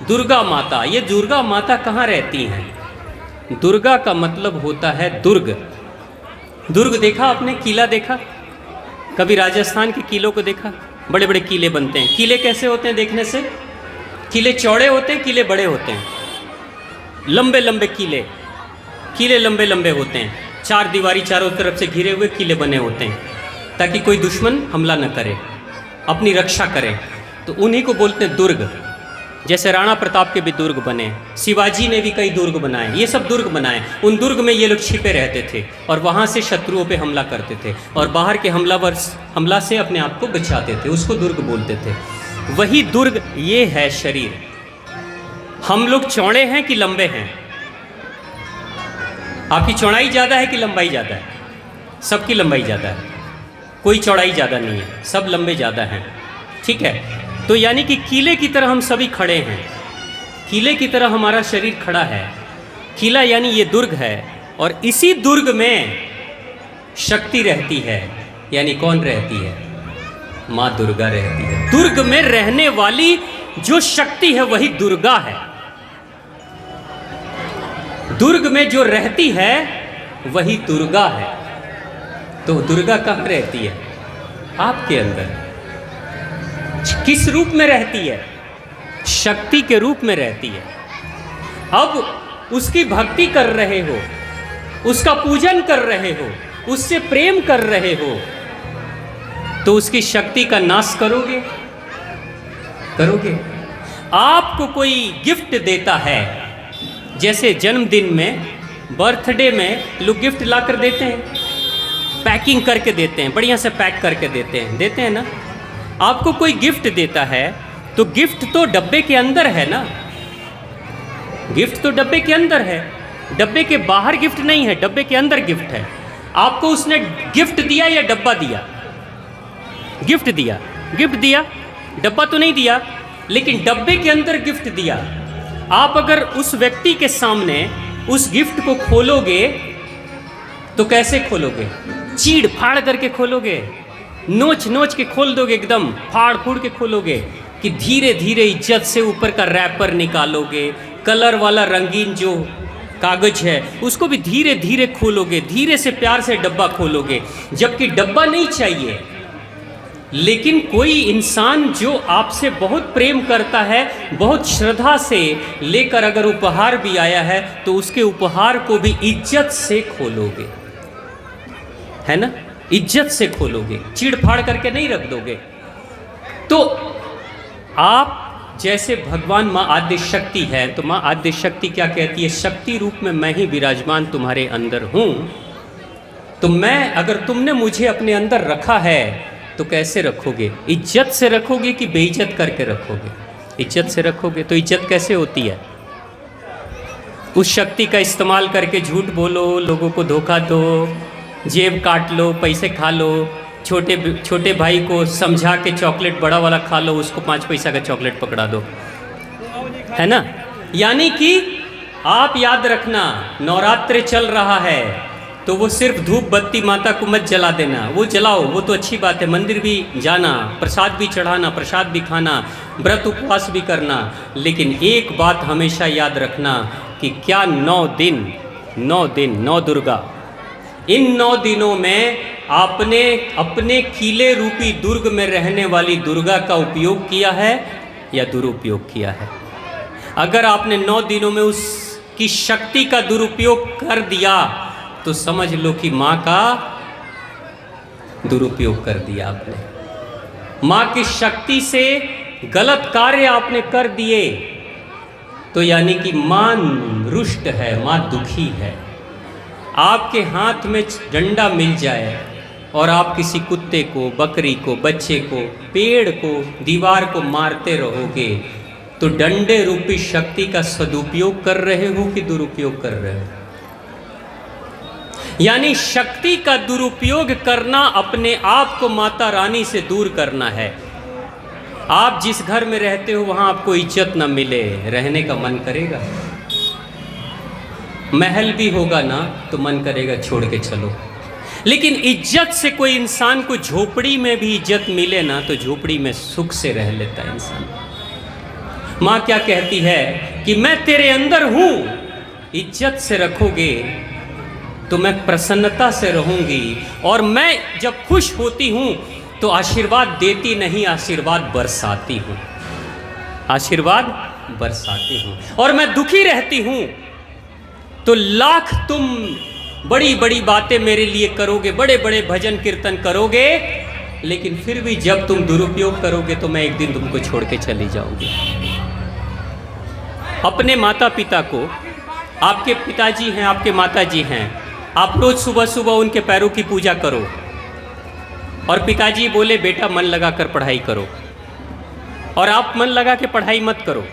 दुर्गा माता, ये दुर्गा माता कहाँ रहती हैं? दुर्गा का मतलब होता है दुर्ग। दुर्ग देखा आपने? किला देखा? कभी राजस्थान के किलों को देखा? बड़े बड़े किले बनते हैं। किले कैसे होते हैं देखने से? किले चौड़े होते हैं, किले बड़े होते हैं। लंबे लंबे किले, किले लंबे लंबे होते हैं। चार दीवारी चारों तरफ से घिरे हुए किले बने होते हैं ताकि कोई दुश्मन हमला न करे, अपनी रक्षा करे। तो उन्हीं को बोलते हैं दुर्ग। जैसे राणा प्रताप के भी दुर्ग बने, शिवाजी ने भी कई दुर्ग बनाए, ये सब दुर्ग बनाए। उन दुर्ग में ये लोग छिपे रहते थे और वहाँ से शत्रुओं पे हमला करते थे और बाहर के हमला से अपने आप को बचाते थे, उसको दुर्ग बोलते थे। वही दुर्ग ये है शरीर। हम लोग चौड़े हैं कि लंबे हैं? आपकी चौड़ाई ज़्यादा है कि लंबाई ज़्यादा है? सबकी लंबाई ज़्यादा है, कोई चौड़ाई ज़्यादा नहीं है, सब लंबे ज़्यादा हैं। ठीक है, तो यानी कि किले की तरह हम सभी खड़े हैं। किले की तरह हमारा शरीर खड़ा है। किला यानी ये दुर्ग है और इसी दुर्ग में शक्ति रहती है। यानी कौन रहती है? माँ दुर्गा रहती है। दुर्ग में रहने वाली जो शक्ति है वही दुर्गा है। दुर्ग में जो रहती है वही दुर्गा है। तो दुर्गा कहाँ रहती है? आपके अंदर। किस रूप में रहती है? शक्ति के रूप में रहती है। अब उसकी भक्ति कर रहे हो, उसका पूजन कर रहे हो, उससे प्रेम कर रहे हो, तो उसकी शक्ति का नाश करोगे? करोगे? आपको कोई गिफ्ट देता है, जैसे जन्मदिन में, बर्थडे में लोग गिफ्ट ला कर देते हैं, पैकिंग करके देते हैं, बढ़िया से पैक करके देते हैं ना। आपको कोई गिफ्ट देता है तो गिफ्ट तो डब्बे के अंदर है ना। गिफ्ट तो डब्बे के अंदर है, डब्बे के बाहर गिफ्ट नहीं है, डब्बे के अंदर गिफ्ट है। आपको उसने गिफ्ट दिया या डब्बा दिया? गिफ्ट दिया। गिफ्ट दिया, डब्बा तो नहीं दिया, लेकिन डब्बे के अंदर गिफ्ट दिया। आप अगर उस व्यक्ति के सामने उस गिफ्ट को खोलोगे तो कैसे खोलोगे? चीड़ फाड़ करके खोलोगे, नोच नोच के खोल दोगे, एकदम फाड़ फूड़ के खोलोगे कि धीरे धीरे इज्जत से ऊपर का रैपर निकालोगे, कलर वाला रंगीन जो कागज है उसको भी धीरे धीरे खोलोगे, धीरे से प्यार से डब्बा खोलोगे। जबकि डब्बा नहीं चाहिए, लेकिन कोई इंसान जो आपसे बहुत प्रेम करता है, बहुत श्रद्धा से लेकर अगर उपहार भी आया है तो उसके उपहार को भी इज्जत से खोलोगे, है ना? इज्जत से खोलोगे, चीड़ फाड़ करके नहीं रख दोगे। तो आप जैसे भगवान माँ आद्य शक्ति है, तो माँ आद्य शक्ति क्या कहती है? शक्ति रूप में मैं ही विराजमान तुम्हारे अंदर हूँ। तो मैं, अगर तुमने मुझे अपने अंदर रखा है तो कैसे रखोगे? इज्जत से रखोगे कि बेइज्जत करके रखोगे? इज्जत से रखोगे। तो इज्जत कैसे होती है? उस शक्ति का इस्तेमाल करके झूठ बोलो, लोगों को धोखा दो, जेब काट लो, पैसे खा लो, छोटे भाई को समझा के चॉकलेट बड़ा वाला खा लो, उसको 5 पैसा का चॉकलेट पकड़ा दो, है ना? यानी कि आप याद रखना, नवरात्र चल रहा है तो वो सिर्फ धूप बत्ती माता को मत जला देना। वो जलाओ, वो तो अच्छी बात है, मंदिर भी जाना, प्रसाद भी चढ़ाना, प्रसाद भी खाना, व्रत उपवास भी करना, लेकिन एक बात हमेशा याद रखना कि क्या 9 दिन, 9 दुर्गा, इन 9 दिनों में आपने अपने किले रूपी दुर्ग में रहने वाली दुर्गा का उपयोग किया है या दुरुपयोग किया है? अगर आपने 9 दिनों में उसकी शक्ति का दुरुपयोग कर दिया तो समझ लो कि माँ का दुरुपयोग कर दिया आपने। माँ की शक्ति से गलत कार्य आपने कर दिए तो यानी कि माँ रुष्ट है, माँ दुखी है। आपके हाथ में डंडा मिल जाए और आप किसी कुत्ते को, बकरी को, बच्चे को, पेड़ को, दीवार को मारते रहोगे तो डंडे रूपी शक्ति का सदुपयोग कर रहे हो कि दुरुपयोग कर रहे हो? यानी शक्ति का दुरुपयोग करना अपने आप को माता रानी से दूर करना है। आप जिस घर में रहते हो वहां आपको इज्जत न मिले, रहने का मन करेगा? महल भी होगा ना तो मन करेगा छोड़ के चलो। लेकिन इज्जत से कोई इंसान को झोपड़ी में भी इज्जत मिले ना तो झोपड़ी में सुख से रह लेता है इंसान। माँ क्या कहती है कि मैं तेरे अंदर हूं, इज्जत से रखोगे तो मैं प्रसन्नता से रहूंगी, और मैं जब खुश होती हूं तो आशीर्वाद देती नहीं, आशीर्वाद बरसाती हूं, आशीर्वाद बरसाती हूं। और मैं दुखी रहती हूं तो लाख तुम बड़ी बड़ी बातें मेरे लिए करोगे, बड़े बड़े भजन कीर्तन करोगे, लेकिन फिर भी जब तुम दुरुपयोग करोगे तो मैं एक दिन तुमको छोड़ के चली जाऊंगी। अपने माता पिता को, आपके पिताजी हैं, आपके माताजी हैं, आप रोज सुबह सुबह उनके पैरों की पूजा करो, और पिताजी बोले बेटा मन लगा कर पढ़ाई करो, और आप मन लगा के पढ़ाई मत करो,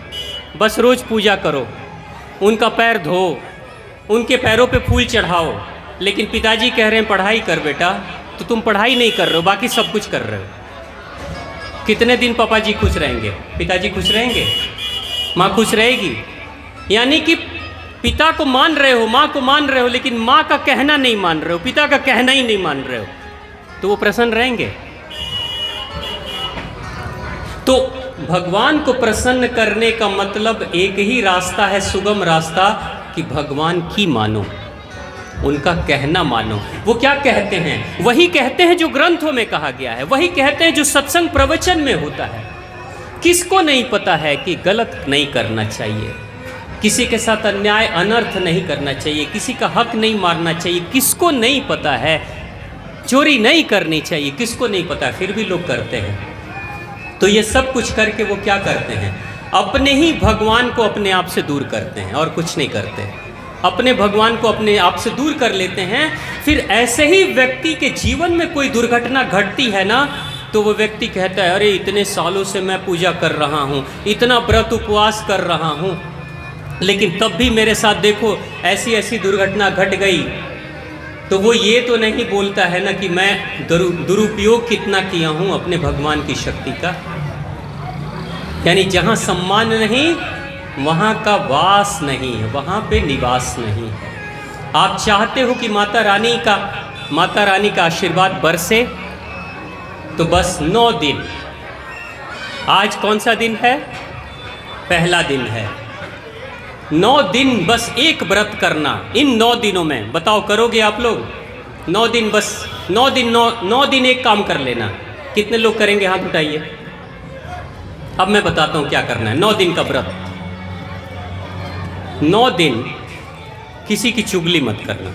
बस रोज पूजा करो, उनका पैर धो, उनके पैरों पे फूल चढ़ाओ, लेकिन पिताजी कह रहे हैं पढ़ाई कर बेटा, तो तुम पढ़ाई नहीं कर रहे हो, बाकी सब कुछ कर रहे हो। कितने दिन पापा जी खुश रहेंगे? पिताजी खुश रहेंगे? माँ खुश रहेगी? यानी कि पिता को मान रहे हो, माँ को मान रहे हो, लेकिन माँ का कहना नहीं मान रहे हो, पिता का कहना ही नहीं मान रहे हो, तो वो प्रसन्न रहेंगे? तो भगवान को प्रसन्न करने का मतलब एक ही रास्ता है, सुगम रास्ता, कि भगवान की मानो, उनका कहना मानो। वो क्या कहते हैं वही कहते हैं जो ग्रंथों में कहा गया है, वही कहते हैं जो सत्संग प्रवचन में होता है। किसको नहीं पता है कि गलत नहीं करना चाहिए, किसी के साथ अन्याय अनर्थ नहीं करना चाहिए, किसी का हक नहीं मारना चाहिए, किसको नहीं पता है चोरी नहीं करनी चाहिए, किसको नहीं पता, फिर भी लोग करते हैं। तो ये सब कुछ करके वो क्या करते हैं? अपने ही भगवान को अपने आप से दूर करते हैं और कुछ नहीं करते। अपने भगवान को अपने आप से दूर कर लेते हैं। फिर ऐसे ही व्यक्ति के जीवन में कोई दुर्घटना घटती है ना, तो वो व्यक्ति कहता है अरे इतने सालों से मैं पूजा कर रहा हूँ, इतना व्रत उपवास कर रहा हूँ, लेकिन तब भी मेरे साथ देखो ऐसी ऐसी दुर्घटना घट गई। तो वो ये तो नहीं बोलता है ना कि मैं दुरुपयोग कितना किया हूँ अपने भगवान की शक्ति का। यानी जहाँ सम्मान नहीं वहाँ का वास नहीं है, वहाँ पे निवास नहीं है। आप चाहते हो कि माता रानी का आशीर्वाद बरसे, तो बस 9 दिन, आज कौन सा दिन है? पहला दिन है। 9 दिन बस एक व्रत करना। इन 9 दिनों में बताओ करोगे आप लोग? 9 दिन, बस 9 दिन एक काम कर लेना। कितने लोग करेंगे? हाथ उठाइए। अब मैं बताता हूँ क्या करना है। 9 दिन का व्रत। 9 दिन किसी की चुगली मत करना।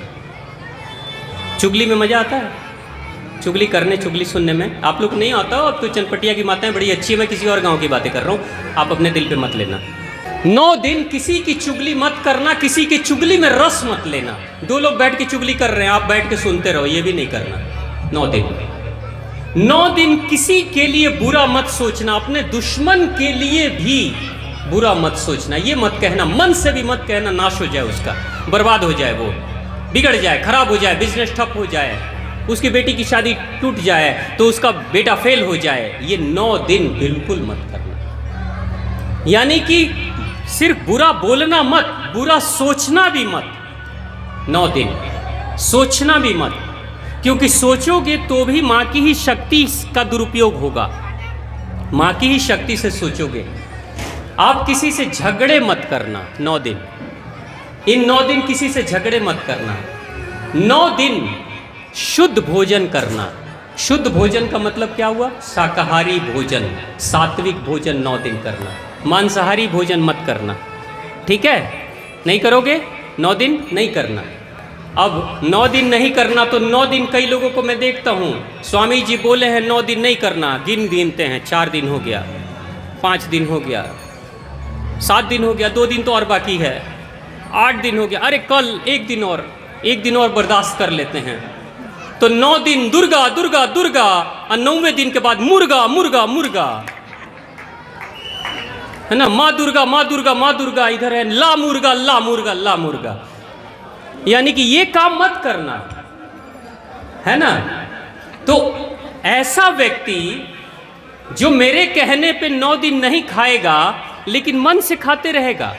चुगली में मज़ा आता है, चुगली करने, चुगली सुनने में। आप लोग नहीं आता हो, अब तो चनपटिया की माताएं बड़ी अच्छी है, मैं किसी और गांव की बातें कर रहा हूँ, आप अपने दिल पे मत लेना। 9 दिन किसी की चुगली मत करना, किसी की चुगली में रस मत लेना। 2 लोग बैठ के चुगली कर रहे हैं, आप बैठ के सुनते रहो, ये भी नहीं करना। 9 दिन 9 दिन किसी के लिए बुरा मत सोचना, अपने दुश्मन के लिए भी बुरा मत सोचना। ये मत कहना, मन से भी मत कहना नाश हो जाए उसका, बर्बाद हो जाए, वो बिगड़ जाए, खराब हो जाए, बिजनेस ठप हो जाए, उसकी बेटी की शादी टूट जाए, तो उसका बेटा फेल हो जाए। ये 9 दिन बिल्कुल मत करना। यानी कि सिर्फ बुरा बोलना मत, बुरा सोचना भी मत। 9 दिन सोचना भी मत, क्योंकि सोचोगे तो भी माँ की ही शक्ति का दुरुपयोग होगा। माँ की ही शक्ति से सोचोगे। आप किसी से झगड़े मत करना 9 दिन। इन 9 दिन किसी से झगड़े मत करना। 9 दिन शुद्ध भोजन करना। शुद्ध भोजन का मतलब क्या हुआ? शाकाहारी भोजन, सात्विक भोजन 9 दिन करना। मांसाहारी भोजन मत करना, ठीक है? नहीं करोगे? 9 दिन नहीं करना। अब 9 दिन नहीं करना तो 9 दिन कई लोगों को मैं देखता हूँ, स्वामी जी बोले हैं 9 दिन नहीं करना, गिनते हैं, 4 दिन हो गया, 5 दिन हो गया, 7 दिन हो गया, 2 दिन तो और बाकी है, 8 दिन हो गया, अरे कल 1 दिन और बर्दाश्त कर लेते हैं। तो 9 दिन दुर्गा दुर्गा दुर्गा, और 9वें दिन के बाद मुर्गा मुर्गा मुर्गा, है ना? माँ दुर्गा माँ दुर्गा माँ दुर्गा, इधर है ला मुर्गा ला मुर्गा ला मुर्गा। यानी कि ये काम मत करना, है ना? तो ऐसा व्यक्ति जो मेरे कहने पे 9 दिन नहीं खाएगा, लेकिन मन से खाते रहेगा,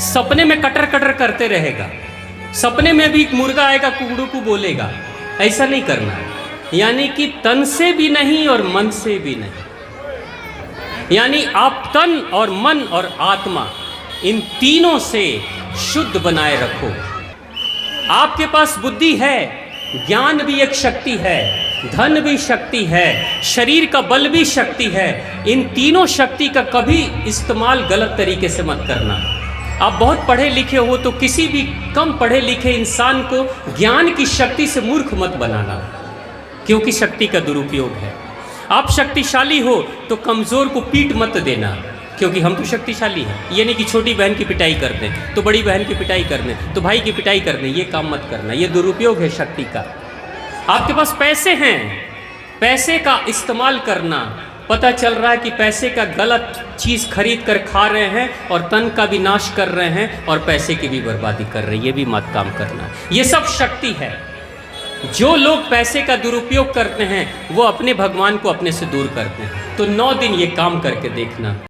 सपने में कटर कटर करते रहेगा, सपने में भी मुर्गा आएगा कुकड़ू बोलेगा, ऐसा नहीं करना। यानी कि तन से भी नहीं और मन से भी नहीं। यानी आप तन और मन और आत्मा इन तीनों से शुद्ध बनाए रखो। आपके पास बुद्धि है, ज्ञान भी एक शक्ति है, धन भी शक्ति है, शरीर का बल भी शक्ति है। इन तीनों शक्ति का कभी इस्तेमाल गलत तरीके से मत करना। आप बहुत पढ़े लिखे हो तो किसी भी कम पढ़े लिखे इंसान को ज्ञान की शक्ति से मूर्ख मत बनाना, क्योंकि शक्ति का दुरुपयोग है। आप शक्तिशाली हो तो कमज़ोर को पीठ मत देना, क्योंकि हम तो शक्तिशाली हैं। ये नहीं कि छोटी बहन की पिटाई कर दें तो बड़ी बहन की पिटाई कर दें तो भाई की पिटाई कर दें, ये काम मत करना, ये दुरुपयोग है शक्ति का। आपके पास पैसे हैं, पैसे का इस्तेमाल करना, पता चल रहा है कि पैसे का गलत चीज़ खरीद कर खा रहे हैं और तन का भी नाश कर रहे हैं और पैसे की भी बर्बादी कर रहे हैं, ये भी मत काम करना। ये सब शक्ति है। जो लोग पैसे का दुरुपयोग करते हैं वो अपने भगवान को अपने से दूर करते हैं। तो 9 दिन ये काम करके देखना।